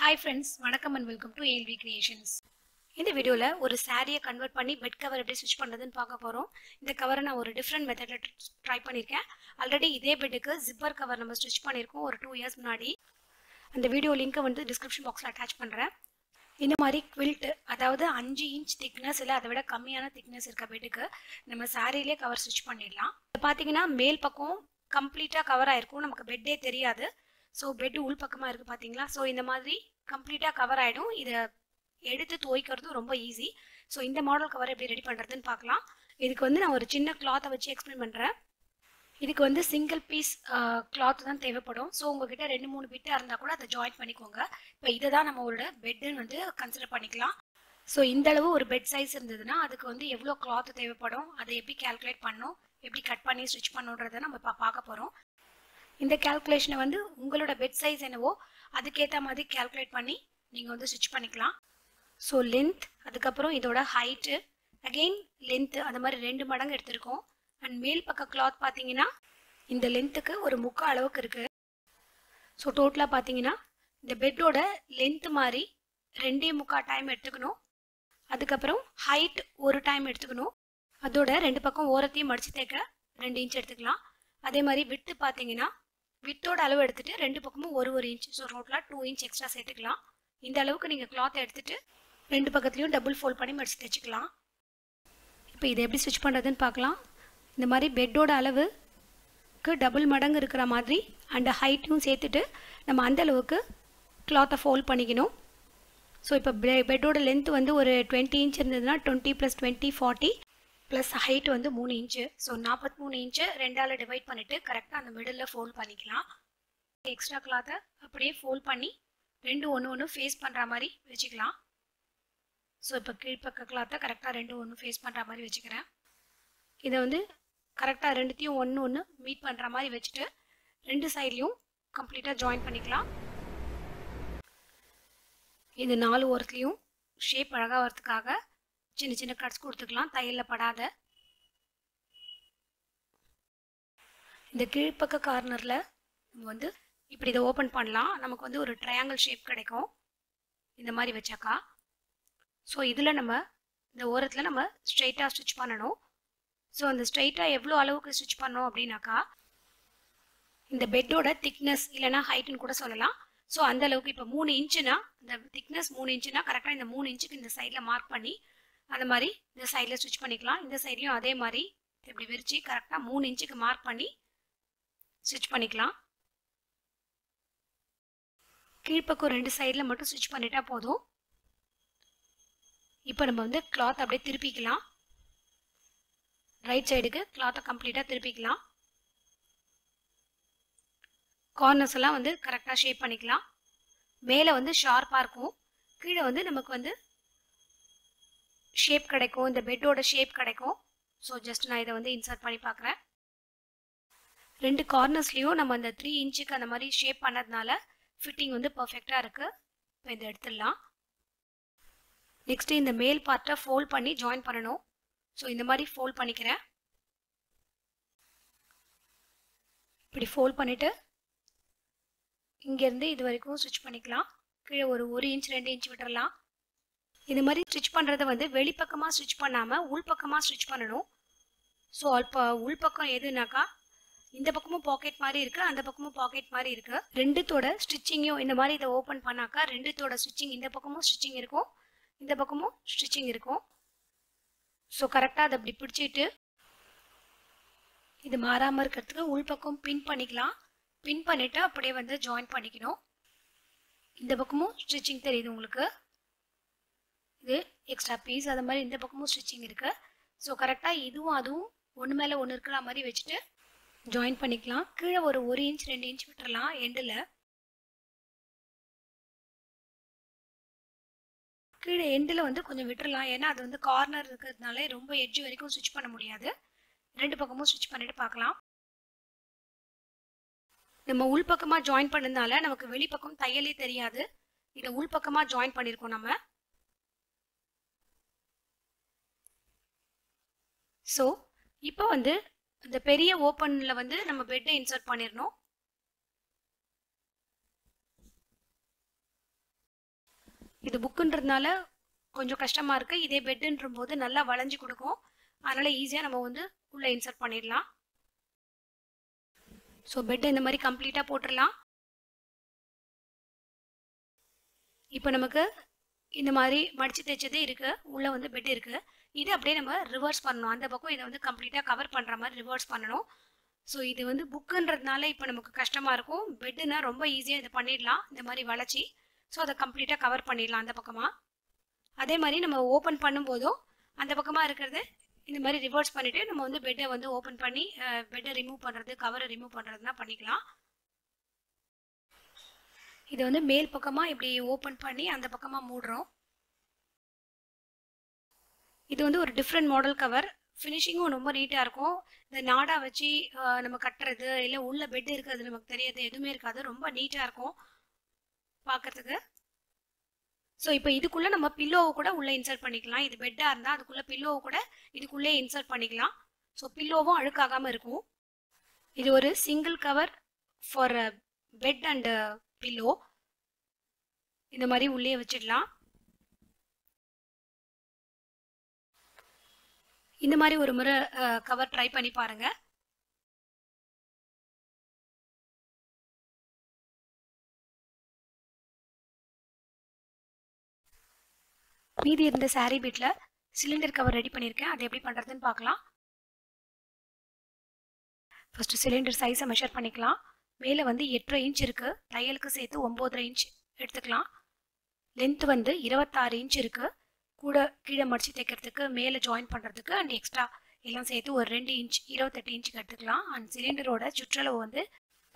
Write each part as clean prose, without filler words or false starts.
Hi friends, வணக்கம் and welcome to ALV Creations. இந்த வீடியோல ஒரு சாரியை கன்வெர்ட் பண்ணி பெட் கவர் எப்படி ஸ்டிச் பண்றதுன்னு பார்க்க போறோம். இந்த கவரை நான் ஒரு டிஃபரண்ட் மெத்தட்ல ட்ரை பண்ணிருக்கேன். ஆல்ரெடி இதே பெட்டுக்கு ஜிப்பர் கவர் நம்ம ஸ்டிச் பண்ணிருக்கோம் ஒரு 2 இயர்ஸ் முன்னாடி. அந்த வீடியோ லிங்கை வந்து டிஸ்கிரிப்ஷன் பாக்ஸ்ல அட்டாச் பண்றேன். இந்த மாதிரி குவில்ட் அதாவது 5 இன்ச் திக்னஸ் இல்லை அதை விட கம்மியான திக்னஸ் இருக்க பெட்டுக்கு நம்ம சாரியிலே கவர் ஸ்டிச் பண்ணிடலாம். பார்த்தீங்கன்னா மேல் பக்கம் கம்ப்ளீட்டாக கவர் ஆயிருக்கும், நமக்கு பெட்டே தெரியாது. ஸோ பெட் உள் பக்கமாக இருக்குது பார்த்தீங்களா. ஸோ இந்த மாதிரி கம்ப்ளீட்டாக கவர் ஆகிடும். இதை எடுத்து துவைக்கிறதும் ரொம்ப ஈஸி. ஸோ இந்த மாடல் கவர் எப்படி ரெடி பண்ணுறதுன்னு பார்க்கலாம். இதுக்கு வந்து நான் ஒரு சின்ன கிளாத்தை வச்சு எக்ஸ்பிளைன் பண்ணுறேன். இதுக்கு வந்து சிங்கிள் பீஸ் கிளாத் தான் தேவைப்படும். ஸோ உங்ககிட்ட 2-3 பிட்டாக இருந்தால் கூட அதை ஜாயின் பண்ணிக்கோங்க. இப்போ இதை தான் நம்மளோட பெட்டுன்னு வந்து கன்சிடர் பண்ணிக்கலாம். ஸோ இந்த அளவு ஒரு பெட் சைஸ் இருந்ததுன்னா அதுக்கு வந்து எவ்வளோ கிளாத் தேவைப்படும், அதை எப்படி கால்குலேட் பண்ணணும், எப்படி கட் பண்ணி ஸ்டிச் பண்ணுன்றதை நம்ம பார்க்க போகிறோம். இந்த கால்குலேஷனை வந்து உங்களோட பெட் சைஸ் என்னவோ அதுக்கேற்ற மாதிரி கால்குலேட் பண்ணி நீங்கள் வந்து ஸ்டிச் பண்ணிக்கலாம். ஸோ லென்த், அதுக்கப்புறம் இதோட ஹைட்டு, அகெயின் லென்த்து, அது மாதிரி 2 மடங்கு எடுத்திருக்கோம். அண்ட் மேல் பக்க கிளாத் பார்த்தீங்கன்னா இந்த லென்த்துக்கு ஒரு 3/4 அளவுக்கு இருக்குது. ஸோ டோட்டலாக பார்த்தீங்கன்னா இந்த பெட்டோட லென்த்து மாதிரி 2.25 டைம் எடுத்துக்கணும். அதுக்கப்புறம் ஹைட் ஒரு டைம் எடுத்துக்கணும். அதோட 2 பக்கம் ஓரத்தையும் மடித்து தேக்க 2 இன்ச் எடுத்துக்கலாம். அதே மாதிரி விட்டு பார்த்தீங்கன்னா விட்டோட அளவு எடுத்துகிட்டு 2 பக்கமும் ஒரு இன்ச், ஸோ டோட்டலாக 2 இன்ச் எக்ஸ்ட்ரா சேர்த்துக்கலாம். இந்த அளவுக்கு நீங்கள் கிளாத்தை எடுத்துகிட்டு 2 பக்கத்துலையும் டபுள் ஃபோல்ட் பண்ணி மடித்து தைச்சிக்கலாம். இப்போ இதை எப்படி ஸ்டிச் பண்ணுறதுன்னு பார்க்கலாம். இந்த மாதிரி பெட்டோட அளவுக்கு டபுள் மடங்கு இருக்கிற மாதிரி அண்ட் ஹைட்டும் சேர்த்துட்டு நம்ம அந்த அளவுக்கு கிளாத்தை ஃபோல்ட் பண்ணிக்கணும். ஸோ இப்போ பெட்டோட லென்த் வந்து ஒரு 20 இன்ச் இருந்ததுன்னா 20 + 20 40 ப்ளஸ் ஹைட் வந்து 3 இன்ச்சு. ஸோ 43 இன்ச்சு 2ஆல் டிவைட் பண்ணிவிட்டு கரெக்டாக அந்த மிடில் ஃபோல்ட் பண்ணிக்கலாம். எக்ஸ்ட்ரா கிளாத்தை அப்படியே ஃபோல்ட் பண்ணி 2 ஒன்று ஃபேஸ் பண்ணுற மாதிரி வச்சுக்கலாம். ஸோ இப்போ கீழ்ப்பக்க கிளாத்தை கரெக்டாக 2 ஒன்று ஃபேஸ் பண்ணுற மாதிரி வச்சுக்கிறேன். இதை வந்து கரெக்டாக 2த்தையும் ஒன்று மீட் பண்ணுற மாதிரி வச்சுட்டு 2 சைட்லையும் கம்ப்ளீட்டாக ஜாயின் பண்ணிக்கலாம். இது 4 ஓரத்துலையும் ஷேப் அழகாக வரதுக்காக சின்ன சின்ன கட்ஸ் கொடுத்துக்கலாம், தையலில் படாத. இந்த கீழ்ப்பக்க கார்னரில் நம்ம வந்து இப்படி இதை ஓப்பன் பண்ணலாம். நமக்கு வந்து ஒரு ட்ரையாங்கிள் ஷேப் கிடைக்கும் இந்த மாதிரி வச்சாக்கா. ஸோ இதில் நம்ம இந்த ஓரத்தில் நம்ம ஸ்ட்ரெயிட்டாக ஸ்டிச் பண்ணணும். ஸோ அந்த ஸ்ட்ரெயிட்டாக எவ்வளோ அளவுக்கு ஸ்டிச் பண்ணோம் அப்படின்னாக்கா இந்த பெட்டோட திக்னஸ் இல்லைனா ஹைட்டுன்னு கூட சொல்லலாம். ஸோ அந்த அளவுக்கு இப்போ 3 இன்ச்சுனா இந்த திக்னஸ் 3 இன்ச்சுனா கரெக்டாக இந்த 3 இன்ச்சுக்கு இந்த சைடில் மார்க் பண்ணி அந்த மாதிரி இந்த சைடில் ஸ்டிச் பண்ணிக்கலாம். இந்த சைட்லையும் அதே மாதிரி இப்படி விரித்து கரெக்டாக 3 இன்ச்சுக்கு மார்க் பண்ணி ஸ்டிச் பண்ணிக்கலாம். கீழ்ப்பக்கம் 2 சைடில் மட்டும் ஸ்டிச் பண்ணிட்டா போதும். இப்போ நம்ம வந்து கிளாத் அப்படியே திருப்பிக்கலாம். ரைட் சைடுக்கு கிளாத்தை கம்ப்ளீட்டாக திருப்பிக்கலாம். கார்னர்ஸ் எல்லாம் வந்து கரெக்டாக ஷேப் பண்ணிக்கலாம். மேலே வந்து ஷார்ப்பாக இருக்கும், கீழே வந்து நமக்கு வந்து ஷேப் கிடைக்கும், இந்த பெட்டோட ஷேப் கிடைக்கும். ஸோ ஜஸ்ட் நான் இதை வந்து இன்சர்ட் பண்ணி பார்க்குறேன். 2 கார்னர்ஸ்லேயும் நம்ம அந்த 3 இன்ச்சுக்கு அந்த மாதிரி ஷேப் பண்ணதுனால ஃபிட்டிங் வந்து பர்ஃபெக்டாக இருக்குது. இப்போ இதை எடுத்துடலாம். நெக்ஸ்ட்டு இந்த மேல் பார்ட்டை ஃபோல்ட் பண்ணி ஜாயின் பண்ணணும். ஸோ இந்த மாதிரி ஃபோல்ட் பண்ணிக்கிறேன். இப்படி ஃபோல்ட் பண்ணிவிட்டு இங்கேருந்து இது வரைக்கும் ஸ்டிச் பண்ணிக்கலாம். கீழே ஒரு 1 இன்ச் 2 இன்ச் விட்டுடலாம். இது மாதிரி ஸ்டிச் பண்ணுறதை வந்து வெளிப்பக்கமாக ஸ்டிச் பண்ணாமல் உள்பக்கமாக ஸ்டிச் பண்ணணும். ஸோ இப்போ உள்பக்கம் எதுனாக்கா இந்த பக்கமும் பாக்கெட் மாதிரி இருக்குது, அந்த பக்கமும் பாக்கெட் மாதிரி இருக்குது. 2தோட ஸ்டிச்சிங்கையும் இந்த மாதிரி இதை ஓப்பன் பண்ணாக்கா 2தோட ஸ்டிச்சிங் இந்த பக்கமும் ஸ்டிச்சிங் இருக்கும், இந்த பக்கமும் ஸ்டிச்சிங் இருக்கும். ஸோ கரெக்டாக அதை அப்படி பிடிச்சிட்டு இது மாறாமல் இருக்கிறதுக்கு உள்பக்கம் பின் பண்ணிக்கலாம். பின் பண்ணிவிட்டு அப்படியே வந்து ஜாயின் பண்ணிக்கணும். இந்த பக்கமும் ஸ்டிச்சிங் தெரியுது உங்களுக்கு, இது எக்ஸ்ட்ரா பீஸ். அது மாதிரி இந்த பக்கமும் ஸ்டிச்சிங் இருக்குது. ஸோ கரெக்டாக இதுவும் அதுவும் ஒன்று மேலே ஒன்று இருக்கிற மாதிரி வச்சுட்டு ஜாயின் பண்ணிக்கலாம். கீழே ஒரு 1 இன்ச் 2 இன்ச் விட்டுறலாம் எண்டில். கீழே எண்டில் வந்து கொஞ்சம் விட்டுறலாம், ஏன்னா அது வந்து கார்னர் இருக்கிறதுனால ரொம்ப எட்ஜ் வரைக்கும் ஸ்டிச் பண்ண முடியாது. 2 பக்கமும் ஸ்டிச் பண்ணிட்டு பார்க்கலாம். நம்ம உள்பக்கமாக ஜாயின் பண்ணதுனால நமக்கு வெளிப்பக்கம் தையலே தெரியாது. இதை உள்பக்கமாக ஜாயின் பண்ணியிருக்கோம் நம்ம. ஸோ இப்போ வந்து இந்த பெரிய ஓப்பனில் வந்து நம்ம பெட்டை இன்சர்ட் பண்ணிடணும். இது புக்குன்றதுனால கொஞ்சம் கஷ்டமாக இருக்குது. இதே பெட்டுன்ற போது நல்லா வளைஞ்சு கொடுக்கும். அதனால் ஈஸியாக நம்ம வந்து உள்ளே இன்சர்ட் பண்ணிடலாம். ஸோ பெட்டை இந்த மாதிரி கம்ப்ளீட்டாக போட்டுடலாம். இப்போ நமக்கு இந்த மாதிரி மடித்து தைச்சது இருக்குது. உள்ளே வந்து பெட் இருக்குது. இது அப்படியே நம்ம ரிவர்ஸ் பண்ணணும். அந்த பக்கம் இதை வந்து கம்ப்ளீட்டாக கவர் பண்ணுற மாதிரி ரிவர்ஸ் பண்ணணும். ஸோ இது வந்து புக்குன்றதுனால இப்போ நமக்கு கஷ்டமாக இருக்கும். பெட்டுனா ரொம்ப ஈஸியாக இதை பண்ணிடலாம். இந்த மாதிரி வளைச்சி ஸோ அதை கம்ப்ளீட்டாக கவர் பண்ணிடலாம் அந்த பக்கமாக. அதே மாதிரி நம்ம ஓப்பன் பண்ணும்போதும் அந்த பக்கமாக இருக்கிறது இந்த மாதிரி ரிவர்ஸ் பண்ணிவிட்டு நம்ம வந்து பெட்டை வந்து ஓப்பன் பண்ணி பெட்டை ரிமூவ் பண்ணுறது, கவரை ரிமூவ் பண்ணுறதுனா பண்ணிக்கலாம். இதை வந்து மேல் பக்கமாக இப்படி ஓப்பன் பண்ணி அந்த பக்கமாக மூடுறோம். இது வந்து ஒரு டிஃப்ரெண்ட் மாடல் கவர். ஃபினிஷிங்கும் ரொம்ப நீட்டாக இருக்கும். இந்த நாடா வச்சு நம்ம கட்டுறது இல்லை உள்ள பெட் இருக்கிறது நமக்கு தெரியாது, எதுவுமே இருக்காது. ரொம்ப நீட்டாக இருக்கும் பார்க்கறதுக்கு. ஸோ இப்போ இதுக்குள்ளே நம்ம பில்லோவை கூட உள்ளே இன்சர்ட் பண்ணிக்கலாம். இது பெட்டாக இருந்தால் அதுக்குள்ளே பில்லோவை கூட இதுக்குள்ளே இன்சர்ட் பண்ணிக்கலாம். ஸோ பில்லோவும் அழுக்காகாமல் இருக்கும். இது ஒரு single cover for bed and pillow. இந்த மாதிரி உள்ளே வச்சிடலாம். இந்த மாதிரி ஒரு முறை கவர் ட்ரை பண்ணி பாருங்க. மீதி இருந்த சாரீ பீட்டில் சிலிண்டர் கவர் ரெடி பண்ணியிருக்கேன். அது எப்படி பண்ணுறதுன்னு பார்க்கலாம். ஃபஸ்ட்டு சிலிண்டர் சைஸை மெஷர் பண்ணிக்கலாம். மேலே வந்து 8.5 இன்ச் இருக்குது. தையலுக்கு சேர்த்து 9.5 இன்ச் எடுத்துக்கலாம். லென்த் வந்து 26 இன்ச் இருக்குது. கூட கீழே மடிச்சு தைக்கிறதுக்கு, மேலே ஜாயின் பண்ணுறதுக்கு அண்ட் எக்ஸ்ட்ரா எல்லாம் சேர்த்து ஒரு 2 இன்ச் 28 இன்ச்சுக்கு எடுத்துக்கலாம். அண்ட் சிலிண்டரோட சுற்றளவு வந்து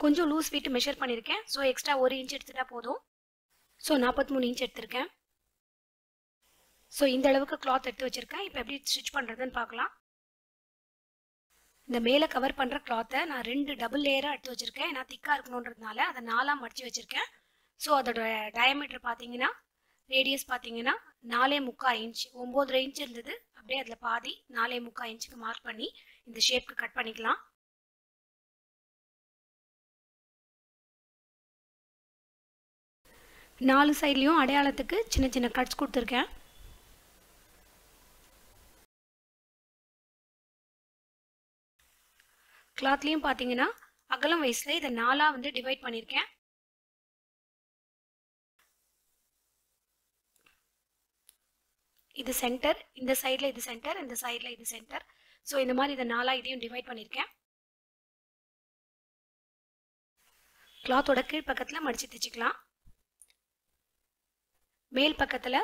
கொஞ்சம் லூஸ் விட்டு மெஷர் பண்ணியிருக்கேன். ஸோ எக்ஸ்ட்ரா 1 இன்ச் எடுத்துட்டா போதும். ஸோ 43 இன்ச் எடுத்திருக்கேன். ஸோ இந்த அளவுக்கு கிளாத் எடுத்து வச்சுருக்கேன். இப்போ எப்படி ஸ்டிச் பண்ணுறதுன்னு பார்க்கலாம். இந்த மேலே கவர் பண்ணுற கிளாத்தை நான் 2 டபுள் லேயராக எடுத்து வச்சுருக்கேன். ஏன்னா திக்காக இருக்கணுன்றதுனால அதை 4ஆக மடித்து வச்சுருக்கேன். ஸோ அதோட டயமீட்டர் பார்த்தீங்கன்னா, ரேடியஸ் பார்த்தீங்கன்னா 4.25 இன்ச். 9.5 இன்ச் இருந்தது. அப்படியே அதில் பாதி 4.25 இன்ச்சுக்கு மார்க் பண்ணி இந்த ஷேப்க்கு கட் பண்ணிக்கலாம். நாலு சைட்லேயும் அடையாளத்துக்கு சின்ன சின்ன கட்ஸ் கொடுத்துருக்கேன். கிளாத்லேயும் பார்த்தீங்கன்னா அகலம் வயசில் இதை 4ஆக வந்து டிவைட் பண்ணியிருக்கேன். இது சென்டர், இந்த சைடில் இது சென்டர், இந்த சைடில் இது சென்டர். ஸோ இந்த மாதிரி இதை 4ஆக இதையும் டிவைட் பண்ணியிருக்கேன். கிளாத்தோட கீழ் பக்கத்தில் மடித்து தைச்சிக்கலாம். மேல் பக்கத்தில்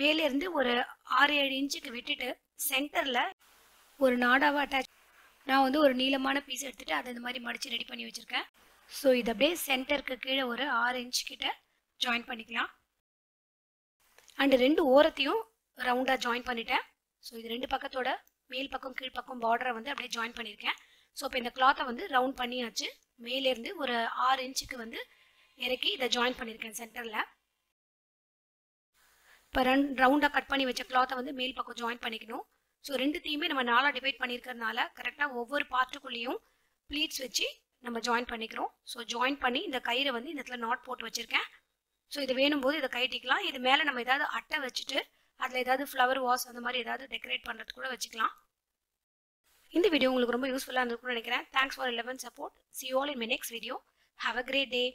மேலேருந்து ஒரு 6-7 இன்ச்சுக்கு விட்டுட்டு சென்டரில் ஒரு நாடாவை அட்டாச். நான் வந்து ஒரு நீளமான பீஸ் எடுத்துகிட்டு அதை இந்த மாதிரி மடித்து ரெடி பண்ணி வச்சுருக்கேன். ஸோ இது அப்படியே சென்டருக்கு கீழே ஒரு 6 இன்ச் கிட்ட ஜாயின் பண்ணிக்கலாம். அண்டு 2 ஓரத்தையும் ரவுண்டாக ஜாயின் பண்ணிட்டேன். ஸோ இது 2 பக்கத்தோட மேல் பக்கம் கீழ் பக்கம் பார்டரை வந்து அப்படியே ஜாயின் பண்ணியிருக்கேன். ஸோ இப்போ இந்த கிளாத்தை வந்து ரவுண்ட் பண்ணியாச்சு. மேலேருந்து ஒரு 6 இன்ச்சுக்கு வந்து இறக்கி இதை ஜாயின் பண்ணியிருக்கேன் சென்டரில். இப்போ ரவுண்டாக கட் பண்ணி வச்ச கிளாத்தை வந்து மேல் பக்கம் ஜாயின் பண்ணிக்கணும். ஸோ ரெண்டுத்தையுமே நம்ம 4ஆக டிவைட் பண்ணியிருக்கிறதுனால கரெக்டாக ஒவ்வொரு பார்ட்டுக்குள்ளேயும் ப்ளீட்ஸ் வச்சு நம்ம ஜாயின் பண்ணிக்கிறோம். ஸோ ஜாயின் பண்ணி இந்த கயிறை வந்து இந்த இடத்துல நாட் போட்டு வச்சுருக்கேன். ஸோ இது வேணும் போது இதை கட்டிக்கலாம். இது மேலே நம்ம ஏதாவது அட்டை வச்சுட்டு அதில் ஏதாவது ஃப்ளவர் வாஸ் அந்த மாதிரி ஏதாவது டெக்கரேட் பண்ணுறது கூட வச்சுக்கலாம். இந்த வீடியோ உங்களுக்கு ரொம்ப யூஸ்ஃபுல்லாக இருந்திருக்கும்னு நினைக்கிறேன். Thanks for 11 support. See you all in my next video. Have a great day.